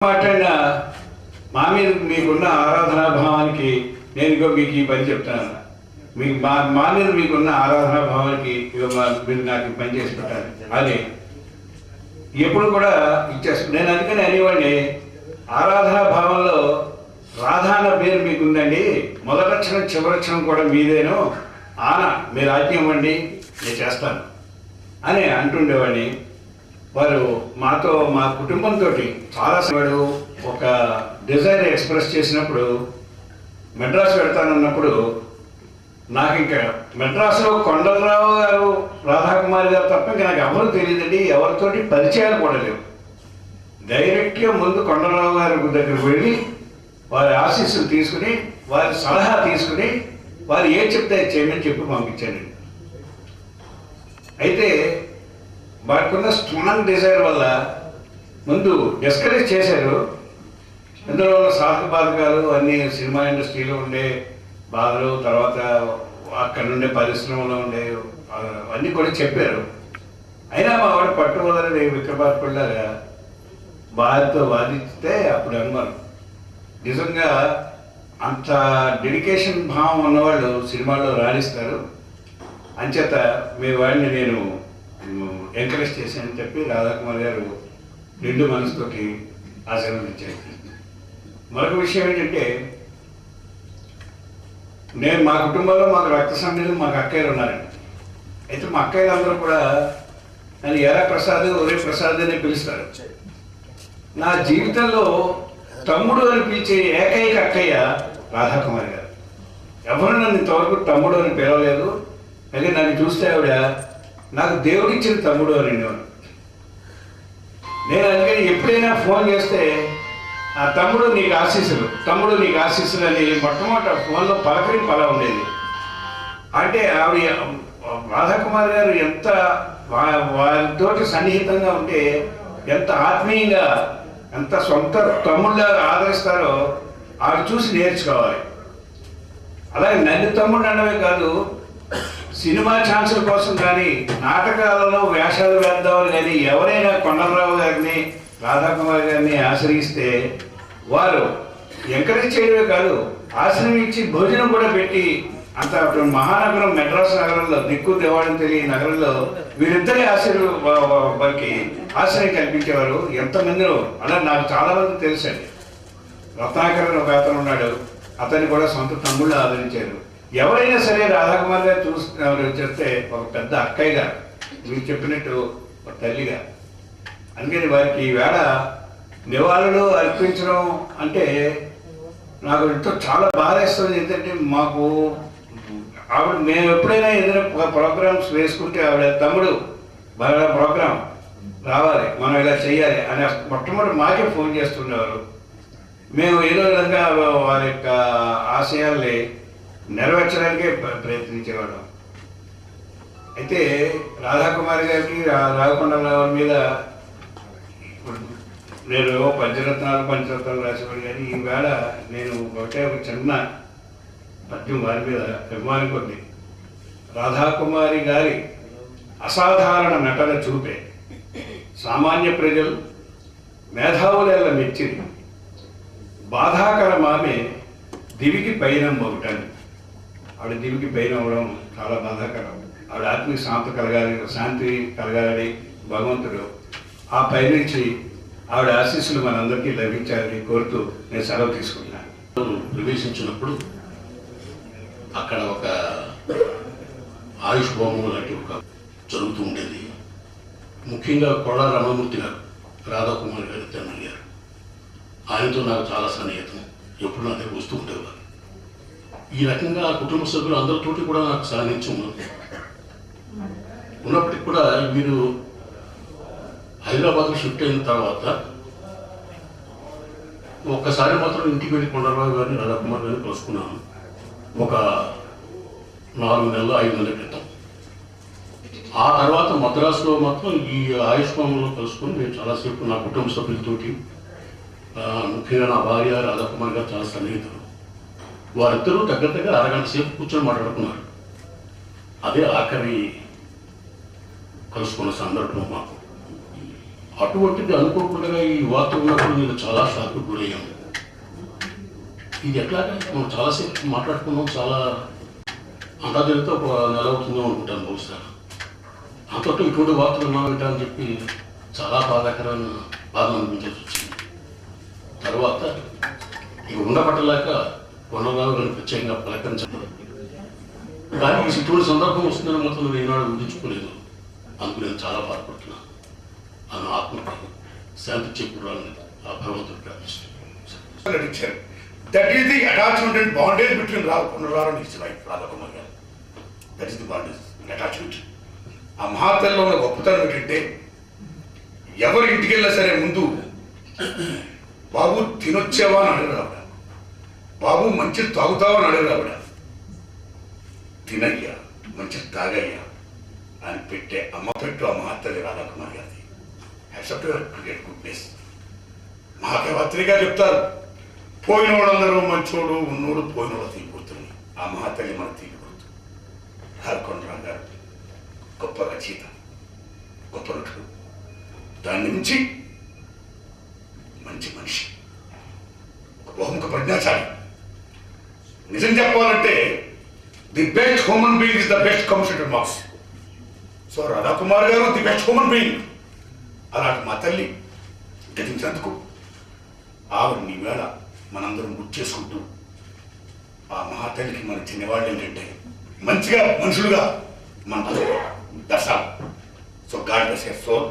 మాట్లాడిన మా మీద మీకున్న ఆరాధనా భావానికి నేను మీకు ఈ పని చెప్తాను. మీకు మా మీద మీకున్న ఆరాధనా భావానికి మీరు నాకు పని చేసి పెట్టాలి అని ఎప్పుడు కూడా ఇచ్చేస్తాను. నేను అందుకని అనేవాడిని, ఆరాధనా భావంలో రాధా అన్న పేరు మీకుందండి, మొదలక్షణం చివరక్షణం కూడా మీదేను, ఆన మీరు ఆజ్ఞ ఇవ్వండి నేను చేస్తాను అని అంటుండేవాడిని. వారు మాతో మా కుటుంబంతో చాలా వాడు ఒక డిజైర్ ఎక్స్ప్రెస్ చేసినప్పుడు మెడ్రాస్ పెడతానన్నప్పుడు నాకు ఇంకా మెడ్రాస్లో కొండలరావు గారు రాధాకుమారి గారు తప్ప ఇంకా నాకు ఎవరు తెలియదండి, ఎవరితోటి పరిచయాలు కూడా లేవు. డైరెక్ట్గా ముందు కొండలరావు గారి దగ్గరికి వెళ్ళి వారి ఆశీస్సులు తీసుకుని వారి సలహా తీసుకుని వారు ఏం చెప్తే చేయమని చెప్పి పంపించానండి. అయితే వారికున్న స్ట్రాంగ్ డిజైర్ వల్ల ముందు డిస్కరేజ్ చేశారు. ఇందులో ఉన్న సాధక బాధకాలు అన్నీ సినిమా ఇండస్ట్రీలో ఉండే బాధలు, తర్వాత అక్కడ నుండే పరిశ్రమలో ఉండే అన్నీ కూడా చెప్పారు. అయినా మా వాడు పట్టువదని విక్రమార్కుల్లాగా వారితో వాదిస్తే అప్పుడు అనుమానం, నిజంగా అంత డెడికేషన్ భావం ఉన్నవాళ్ళు సినిమాల్లో రాణిస్తారు, అంచేత మీ వాడిని నేను ఎంకరేజ్ చేశానని చెప్పి రాధాకుమార్ గారు నిండు మనసుతోటి ఆశీర్వదించారు. మరొక విషయం ఏంటంటే, నేను మా కుటుంబంలో మాకు రక్త సంబంధం మాకు అక్కయ్యలు ఉన్నారండి. అయితే మా అక్కయ్యలు అందరూ కూడా నన్ను ఎరా ప్రసాద్ ఒరే ప్రసాద్ అని పిలుస్తారు. నా జీవితంలో తమ్ముడు అని పిలిచే ఏకైక అక్కయ్య రాధాకుమారి గారు. ఎవరు నన్ను ఇంతవరకు తమ్ముడు అని పిలవలేదు. అయితే నన్ను చూస్తే ఆవిడ నాకు దేవుడిచ్చిన తమ్ముడు అని అనేవాడు. నేను అందుకని ఎప్పుడైనా ఫోన్ చేస్తే ఆ తమ్ముడు నీకు ఆశీస్సులు, తమ్ముడు నీకు ఆశీస్సులు అని మొట్టమొదట ఫోన్లో పలకరింపు అలా ఉండేది. అంటే ఆవిడ రాధాకుమారి గారు ఎంత వారితోటి సన్నిహితంగా ఉంటే, ఎంత ఆత్మీయంగా, ఎంత సొంత తమ్ముళ్ళగా ఆదరిస్తారో ఆవిడ చూసి నేర్చుకోవాలి. అలాగే నన్ను తమ్ముడు అనడమే కాదు, సినిమా ఛాన్సుల కోసం కానీ నాటకాలలో వేషాలు వేద్దామని కానీ ఎవరైనా కొండలరావు గారిని రాధాకుమారి గారిని ఆశ్రయిస్తే వారు ఎంకరేజ్ చేయడమే కాదు, ఆశ్రయించి భోజనం కూడా పెట్టి, అంత మహానగరం మెడ్రాస్ నగరంలో దిక్కు దేవాడని తెలియ నగరంలో వీరిద్దరి వారికి ఆశ్రయం కల్పించేవారు. ఎంతమందిలో అలా నాకు చాలా మంది తెలుసండి. రత్నాకర్ ఒక అతను ఉన్నాడు, అతన్ని కూడా సొంత తమ్ముళ్ళు ఆదరించారు. ఎవరైనా సరే రాధాకుమార్ గారు చేస్తే ఒక పెద్ద అక్కయ్యగా, మీరు చెప్పినట్టు ఒక తల్లిగా. అందుకని వారికి ఈవేళ నివాళులు అర్పించడం అంటే నాకు ఎంతో చాలా బాధ వేస్తుంది. ఏంటంటే మాకు ఆవిడ, మేము ఎప్పుడైనా ఏదైనా ప్రోగ్రామ్స్ వేసుకుంటే ఆవిడ తమ్ముడు బాగా ప్రోగ్రాం రావాలి, మనం ఇలా చేయాలి అని మొట్టమొదటి మాకే ఫోన్ చేస్తుండేవారు. మేము ఏదో విధంగా వారి యొక్క ఆశయాల్ని నెరవేర్చడానికే ప్రయత్నించేవాడు. అయితే రాధాకుమారి గారికి రాఘకొండరావు మీద నేను పంచరత్నాలు రాసేవాడు. కానీ ఈవేళ నేను ఒక చిన్న పద్యం వారి మీద అభిమానం కొద్ది. రాధాకుమారి గారి అసాధారణ నటన చూపే సామాన్య ప్రజలు మేధావుల మెచ్చింది, బాధాకరం ఆమె దివికి పైన ఒకటని. ఆవిడ దివికి పైన అవ్వడం చాలా బాధాకరం. ఆవిడ ఆత్మీయ శాంతి కలగాలని భగవంతుడు ఆ పైనుంచి ఆవిడ ఆశీస్సులు మనందరికీ లభించాలని కోరుతూ నేను సెలవు తీసుకుంటున్నాను. ప్రవేశించినప్పుడు అక్కడ ఒక ఆయుష్ హోమం లాంటి ఒక జరుగుతూ ఉండేది. ముఖ్యంగా కొడా రమణమూర్తి గారు, రాధాకుమారి గారు తండ్రి గారు, ఆయనతో నాకు చాలా సన్నిహితం, ఎప్పుడు నా దగ్గర వస్తూ ఉండేవారు. ఈ రకంగా కుటుంబ సభ్యులు అందరితోటి కూడా నాకు సాధించి ఉన్నప్పటికీ కూడా వీరు హైదరాబాద్లో షిఫ్ట్ అయిన తర్వాత ఒక్కసారి మాత్రం ఇంటికి వెళ్ళి కొండలరావు గారిని రాధాకుమార్ గారిని కలుసుకున్నాను. ఒక 4 నెలలు 5 నెలల క్రితం. ఆ తర్వాత మద్రాసులో మాత్రం ఈ ఆయుష్మానంలో కలుసుకొని నేను చాలాసేపు నా కుటుంబ సభ్యులతోటి, ముఖ్యంగా నా భార్య రాధాకుమార్ గారు చాలా సన్నిహితులు. వారిద్దరూ దగ్గర అరగంట సేపు కూర్చొని మాట్లాడుకున్నారు. అదే ఆఖరి కలుసుకున్న సందర్భం మాకు. అటువంటిది అనుకోకుండా ఈ వార్త ఉన్నప్పుడు నేను చాలా షాక్కు గురయ్యాను. ఇది ఎట్లాగా మనం చాలాసేపు మాట్లాడుకున్నాం, చాలా అంతా జరిగితే ఒక నెల అవుతుందో అనుకుంటాను బహుశా. అంతట్లో ఇటువంటి వార్తలు ఉన్నావిట అని చెప్పి చాలా బాధ అనిపించాల్సి వచ్చింది. తర్వాత ఇక ఉండబట్టలేక కొండరావు గారిని ప్రత్యేకంగా పలకరించాలి. కానీ ఇటువంటి సందర్భం వస్తుందని మొత్తం నేను ఈనాడు ఊహించుకోలేదు. అందుకు నేను చాలా బాధపడుతున్నాను. ఆమె ఆత్మకు శాంతి చేకూరాలని ఆ భగవంతుడు ప్రార్థిస్తున్నాను. That is the attachment and bondage between Kondarao and his wife, Radha Kumar garu. That is the bondage and attachment. ఆ మహాతల్లో ఉన్న గొప్పతనం ఏంటంటే ఎవరి ఇంటికి వెళ్ళినా సరే ముందు బాబు తినొచ్చావా అని అడగరు ఆవిడ, బాబు మంచి తాగుతావా అని అడగరు ఆవిడ, తినయ్యా మంచి తాగయ్యా అని పెట్టే అమ్మ పెట్టు ఆ మహాతల్లి రాధా కుమార్ గారిది. Hats off to your great goodness. మహాకవత్రి గారు చెప్తారు, పోయిన వాళ్ళందరూ మంచోడు, ఉన్నోడు పోయినోడు తీపి గుర్తుని. ఆ మహాతల్లి మన తీపి గుర్తు. కొండరావు గారు గొప్ప రచయిత, గొప్ప నటుడు, దాని నుంచి మంచి మనిషి, ఒక బహుముఖ ప్రజ్ఞాశాలి. నిజం చెప్పాలంటే the best human being is the best communicator marks. So Radhakumar garu the best human being. అలాంటి మా తల్లి గతించినందుకు ఆవిడని వేళ మనందరం గుర్తు చేసుకుంటూ ఆ మహాతల్లికి మన చిన్నవాళ్ళు ఏంటంటే మంచిగా మనుషులుగా మన దర్శనం. So God bless your soul.